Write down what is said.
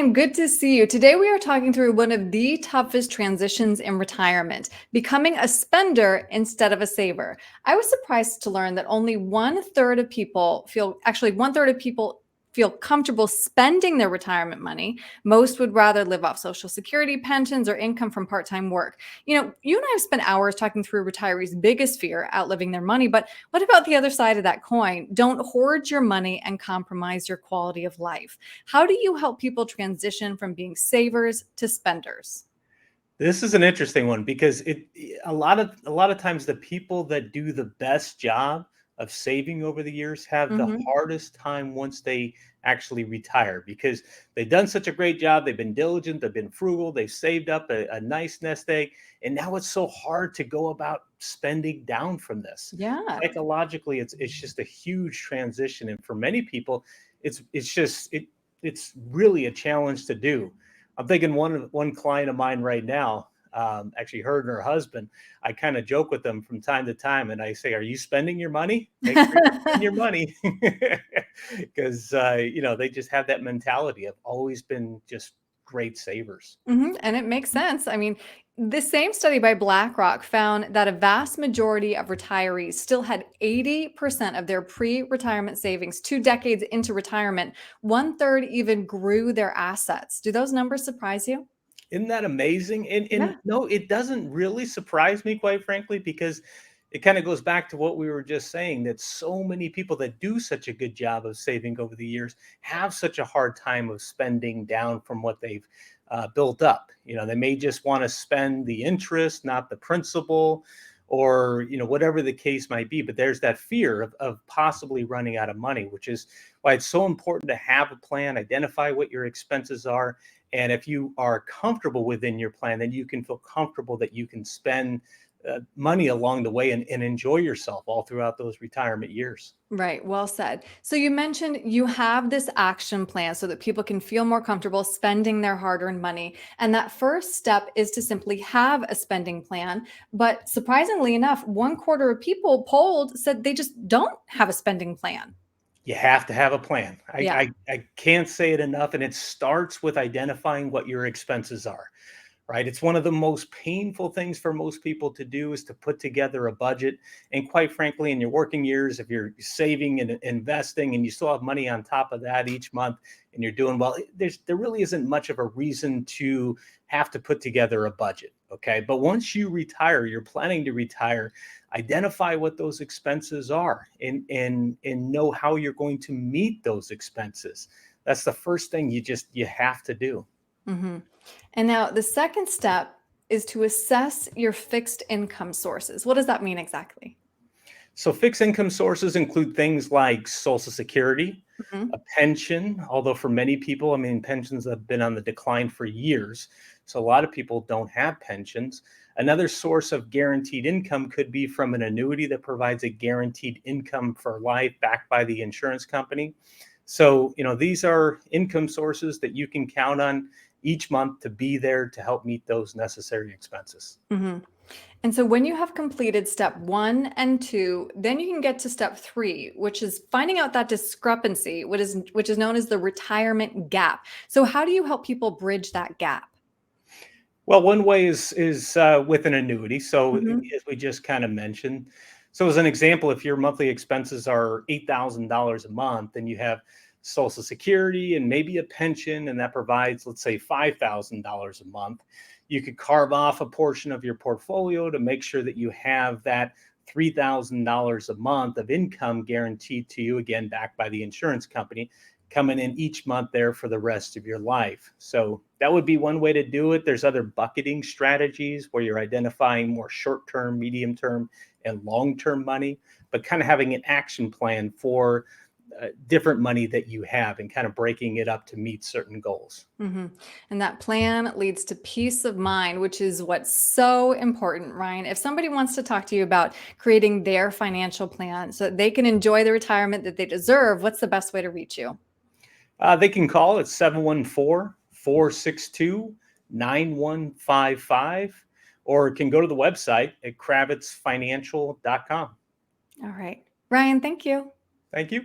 Ryan, good to see you. Today we are talking through one of the toughest transitions in retirement, becoming a spender instead of a saver. I was surprised to learn that only one third of people feel comfortable spending their retirement money. Most would rather live off Social Security, pensions, or income from part-time work. You and I have spent hours talking through retirees' biggest fear, outliving their money, but what about the other side of that coin? Don't hoard your money and compromise your quality of life. How do you help people transition from being savers to spenders? This is an interesting one because a lot of times the people that do the best job of saving over the years have the Hmm. hardest time once they actually retire because they've done such a great job. They've been diligent, they've been frugal, they've saved up a nice nest egg, and now it's so hard to go about spending down from this. Yeah. Psychologically, it's just a huge transition, and for many people, it's really a challenge to do. I'm thinking one client of mine right now, actually her and her husband. I kind of joke with them from time to time, and I say, "Are you spending your money? Make sure you spend your money," because they just have that mentality of always been just great savers. And it makes sense. I mean, the same study by BlackRock found that a vast majority of retirees still had 80% of their pre retirement savings 2 decades into retirement. One third even grew their assets. Do those numbers surprise you? Isn't that amazing? And Yeah. no, it doesn't really surprise me, quite frankly, because it kind of goes back to what we were just saying that so many people that do such a good job of saving over the years have such a hard time of spending down from what they've built up. They may just want to spend the interest, not the principal, or whatever the case might be. But there's that fear of possibly running out of money, which is why it's so important to have a plan, identify what your expenses are, and if you are comfortable within your plan, then you can feel comfortable that you can spend money along the way and enjoy yourself all throughout those retirement years. Right. Well said. So you mentioned you have this action plan so that people can feel more comfortable spending their hard earned money. And that first step is to simply have a spending plan. But surprisingly enough, one quarter of people polled said they just don't have a spending plan. You have to have a plan. I, Yeah. I can't say it enough. And it starts with identifying what your expenses are. Right? It's one of the most painful things for most people to do is to put together a budget. And quite frankly, in your working years, if you're saving and investing and you still have money on top of that each month and you're doing well, there really isn't much of a reason to have to put together a budget. Okay. But once you retire, you're planning to retire, identify what those expenses are and know how you're going to meet those expenses. That's the first thing you have to do. Hmm. And now the second step is to assess your fixed income sources. What does that mean exactly? So fixed income sources include things like Social Security, Mhm. a pension, although for many people, I mean, pensions have been on the decline for years. So a lot of people don't have pensions. Another source of guaranteed income could be from an annuity that provides a guaranteed income for life backed by the insurance company. So, these are income sources that you can count on each month to be there to help meet those necessary expenses. Hmm. And so when you have completed step one and two, then you can get to step three, which is finding out that discrepancy, which is known as the retirement gap. So how do you help people bridge that gap? Well, one way is with an annuity. So Hmm. as we just kind of mentioned, so as an example, if your monthly expenses are $8,000 a month, and you have Social Security and maybe a pension, and that provides, let's say, $5,000 a month, you could carve off a portion of your portfolio to make sure that you have that $3,000 a month of income guaranteed to you, again, backed by the insurance company, coming in each month there for the rest of your life. So that would be one way to do it. There's other bucketing strategies where you're identifying more short term, medium term, and long term money, but kind of having an action plan for different money that you have and kind of breaking it up to meet certain goals. Hmm. And that plan leads to peace of mind, which is what's so important, Ryan. If somebody wants to talk to you about creating their financial plan so that they can enjoy the retirement that they deserve, what's the best way to reach you? They can call at 714-462-9155 or can go to the website at kravitzfinancial.com. All right. Ryan, thank you. Thank you.